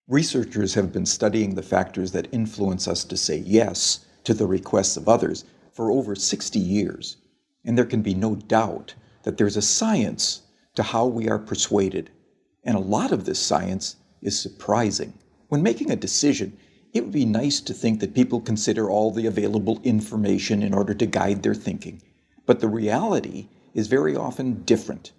Researchers have been studying the factors that influence us to say yes to the requests of others for over 60 years, and there can be no doubt that there's a science to how we are persuaded, and a lot of this science is surprising. When making a decision, it would be nice to think that people consider all the available information in order to guide their thinking, but the reality is very often different.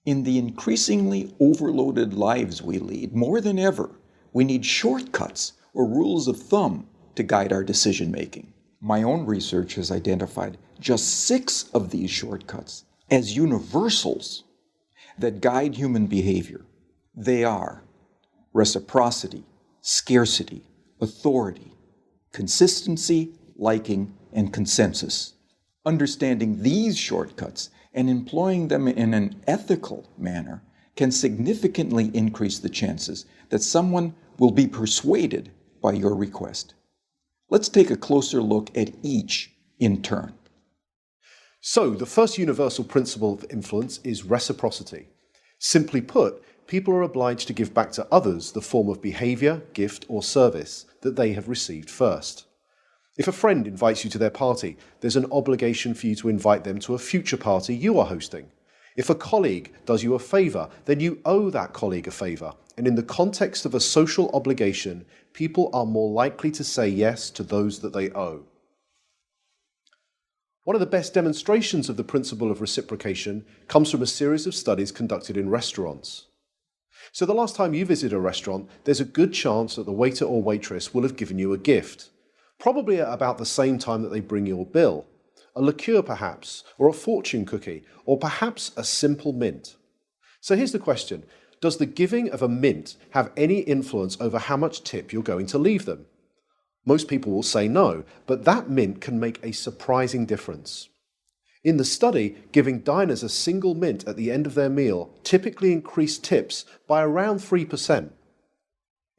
In the increasingly overloaded lives we lead, more than ever, we need shortcuts or rules of thumb to guide our decision-making. My own research has identified just 6 of these shortcuts as universals that guide human behavior. They are reciprocity, scarcity, authority, consistency, liking, and consensus. Understanding these shortcuts and employing them in an ethical manner can significantly increase the chances that someone will be persuaded by your request. Let's take a closer look at each in turn. So, the first universal principle of influence is reciprocity. Simply put, people are obliged to give back to others the form of behavior, gift, or service that they have received first. If a friend invites you to their party, there's an obligation for you to invite them to a future party you are hosting. If a colleague does you a favor, then you owe that colleague a favor. And in the context of a social obligation, people are more likely to say yes to those that they owe. One of the best demonstrations of the principle of reciprocation comes from a series of studies conducted in restaurants. So the last time you visit a restaurant, there's a good chance that the waiter or waitress will have given you a gift, probably at about the same time that they bring your bill. A liqueur perhaps, or a fortune cookie, or perhaps a simple mint. So here's the question. Does the giving of a mint have any influence over how much tip you're going to leave them? Most people will say no, but that mint can make a surprising difference. In the study, giving diners a single mint at the end of their meal typically increased tips by around 3%.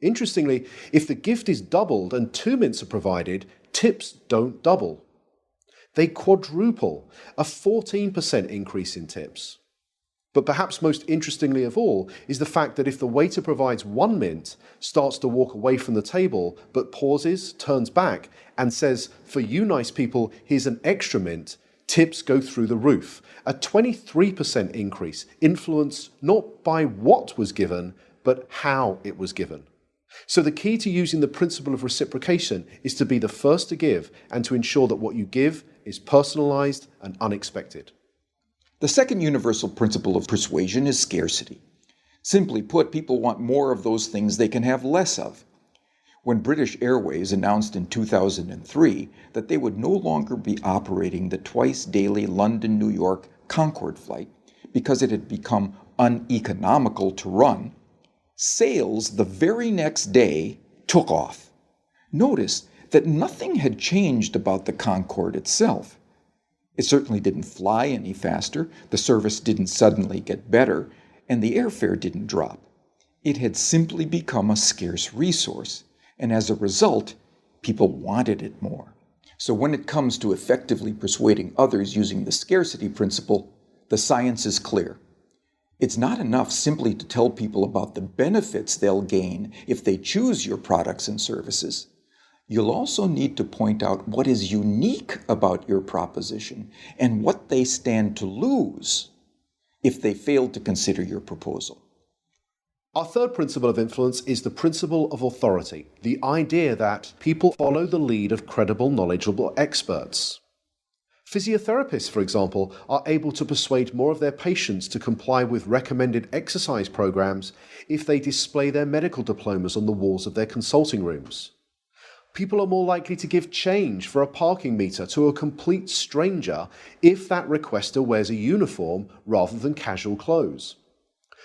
Interestingly, if the gift is doubled and 2 mints are provided, tips don't double. They quadruple, a 14% increase in tips. But perhaps most interestingly of all is the fact that if the waiter provides 1 mint, starts to walk away from the table, but pauses, turns back, and says, "For you nice people, here's an extra mint," tips go through the roof. A 23% increase, influenced not by what was given, but how it was given. So the key to using the principle of reciprocation is to be the first to give and to ensure that what you give is personalized and unexpected. The second universal principle of persuasion is scarcity. Simply put, people want more of those things they can have less of. When British Airways announced in 2003 that they would no longer be operating the twice-daily London-New York Concorde flight because it had become uneconomical to run, sales the very next day took off. Notice that nothing had changed about the Concorde itself. It certainly didn't fly any faster, the service didn't suddenly get better, and the airfare didn't drop. It had simply become a scarce resource, and as a result, people wanted it more. So when it comes to effectively persuading others using the scarcity principle, the science is clear. It's not enough simply to tell people about the benefits they'll gain if they choose your products and services. You'll also need to point out what is unique about your proposition and what they stand to lose if they fail to consider your proposal. Our third principle of influence is the principle of authority, the idea that people follow the lead of credible, knowledgeable experts. Physiotherapists, for example, are able to persuade more of their patients to comply with recommended exercise programs if they display their medical diplomas on the walls of their consulting rooms. People are more likely to give change for a parking meter to a complete stranger if that requester wears a uniform rather than casual clothes.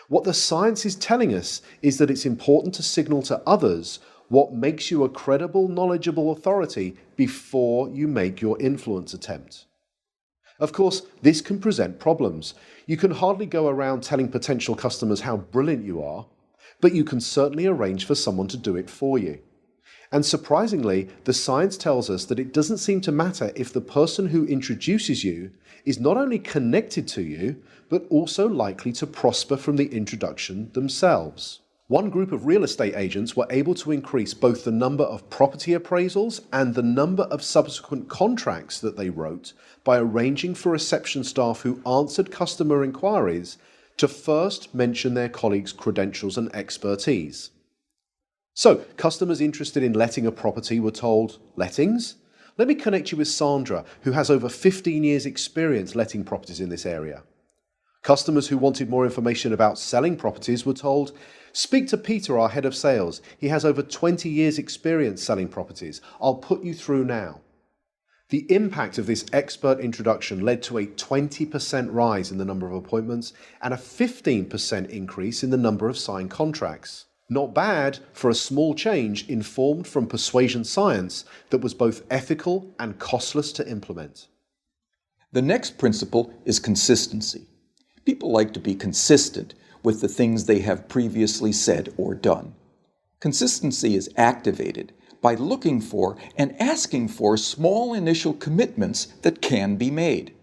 What the science is telling us is that it's important to signal to others what makes you a credible, knowledgeable authority before you make your influence attempt. Of course, this can present problems. You can hardly go around telling potential customers how brilliant you are, but you can certainly arrange for someone to do it for you. And surprisingly, the science tells us that it doesn't seem to matter if the person who introduces you is not only connected to you, but also likely to prosper from the introduction themselves. One group of real estate agents were able to increase both the number of property appraisals and the number of subsequent contracts that they wrote by arranging for reception staff who answered customer inquiries to first mention their colleagues' credentials and expertise. So, customers interested in letting a property were told, "Lettings? Let me connect you with Sandra, who has over 15 years' experience letting properties in this area." Customers who wanted more information about selling properties were told, "Speak to Peter, our head of sales. He has over 20 years' experience selling properties. I'll put you through now." The impact of this expert introduction led to a 20% rise in the number of appointments and a 15% increase in the number of signed contracts. Not bad for a small change informed from persuasion science that was both ethical and costless to implement. The next principle is consistency. People like to be consistent with the things they have previously said or done. Consistency is activated by looking for and asking for small initial commitments that can be made.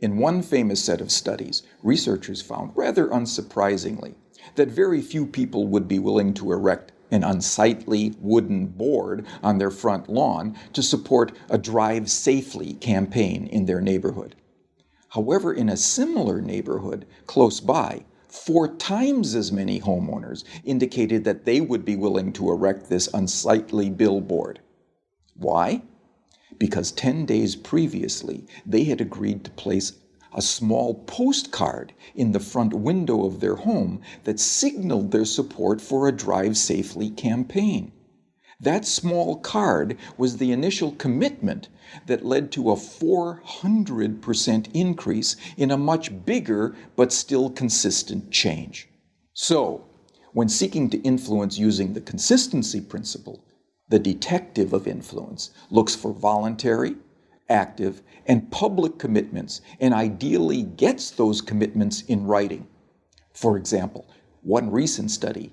In one famous set of studies, researchers found, rather unsurprisingly, that very few people would be willing to erect an unsightly wooden board on their front lawn to support a Drive Safely campaign in their neighborhood. However, in a similar neighborhood close by, 4 times as many homeowners indicated that they would be willing to erect this unsightly billboard. Why? Because 10 days previously, they had agreed to place a small postcard in the front window of their home that signaled their support for a Drive Safely campaign. That small card was the initial commitment that led to a 400% increase in a much bigger but still consistent change. So, when seeking to influence using the consistency principle, the detective of influence looks for voluntary, active, and public commitments and ideally gets those commitments in writing. For example, one recent study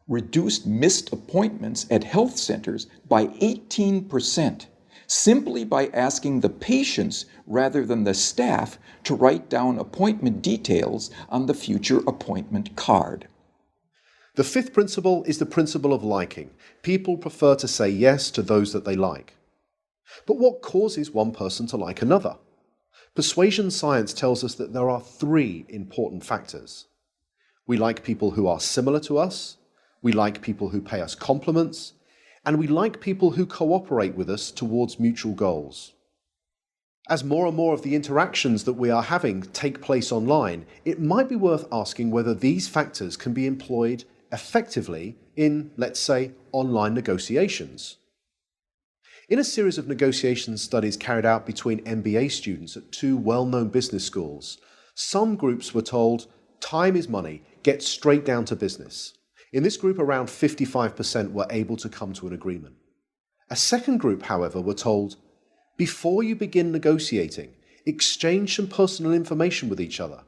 reduced missed appointments at health centers by 18%, simply by asking the patients rather than the staff to write down appointment details on the future appointment card. The fifth principle is the principle of liking. People prefer to say yes to those that they like. But what causes one person to like another? Persuasion science tells us that there are 3 important factors. We like people who are similar to us, we like people who pay us compliments, and we like people who cooperate with us towards mutual goals. As more and more of the interactions that we are having take place online, it might be worth asking whether these factors can be employed effectively in, let's say, online negotiations. In a series of negotiation studies carried out between MBA students at 2 well-known business schools, some groups were told, "Time is money, get straight down to business." In this group, around 55% were able to come to an agreement. A second group, however, were told, "Before you begin negotiating, exchange some personal information with each other.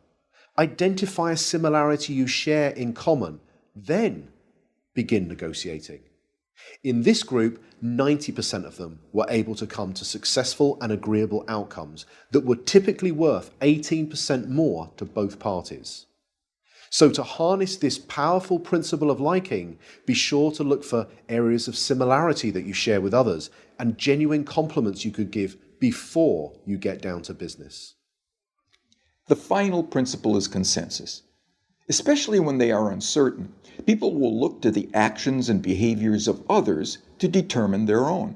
Identify a similarity you share in common, then begin negotiating." In this group, 90% of them were able to come to successful and agreeable outcomes that were typically worth 18% more to both parties. So to harness this powerful principle of liking, be sure to look for areas of similarity that you share with others and genuine compliments you could give before you get down to business. The final principle is consensus. Especially when they are uncertain, people will look to the actions and behaviors of others to determine their own.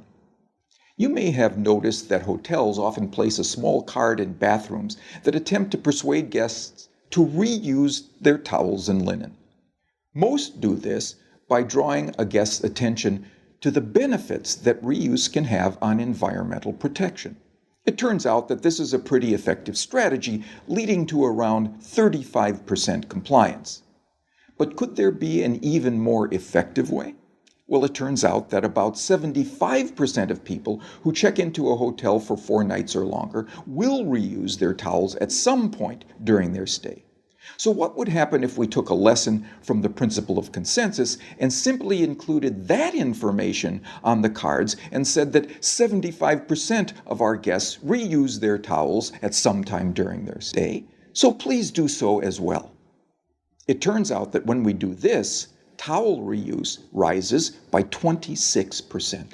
You may have noticed that hotels often place a small card in bathrooms that attempt to persuade guests to reuse their towels and linen. Most do this by drawing a guest's attention to the benefits that reuse can have on environmental protection. It turns out that this is a pretty effective strategy, leading to around 35% compliance. But could there be an even more effective way? Well, it turns out that about 75% of people who check into a hotel for 4 nights or longer will reuse their towels at some point during their stay. So what would happen if we took a lesson from the principle of consensus and simply included that information on the cards and said that 75% of our guests reuse their towels at some time during their stay, so please do so as well. It turns out that when we do this, towel reuse rises by 26%.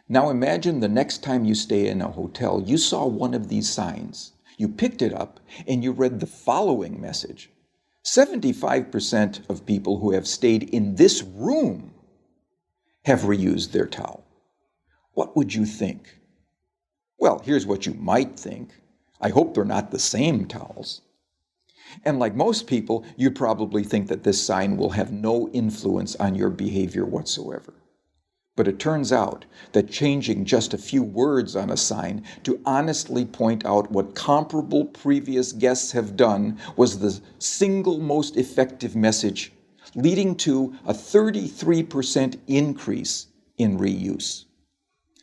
Now imagine the next time you stay in a hotel, you saw one of these signs. You picked it up and you read the following message. 75% of people who have stayed in this room have reused their towel. What would you think? Well, here's what you might think. I hope they're not the same towels. And like most people, you probably think that this sign will have no influence on your behavior whatsoever. But it turns out that changing just a few words on a sign to honestly point out what comparable previous guests have done was the single most effective message, leading to a 33% increase in reuse.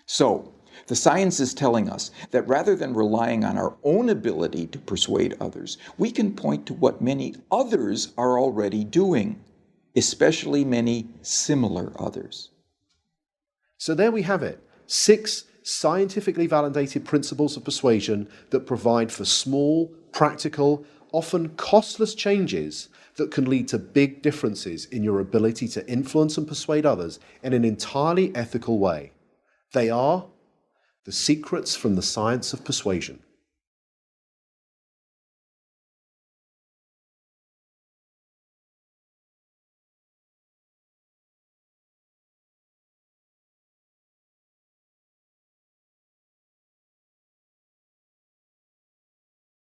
So, the science is telling us that rather than relying on our own ability to persuade others, we can point to what many others are already doing, especially many similar others. So there we have it, 6 scientifically validated principles of persuasion that provide for small, practical, often costless changes that can lead to big differences in your ability to influence and persuade others in an entirely ethical way. They are the secrets from the science of persuasion.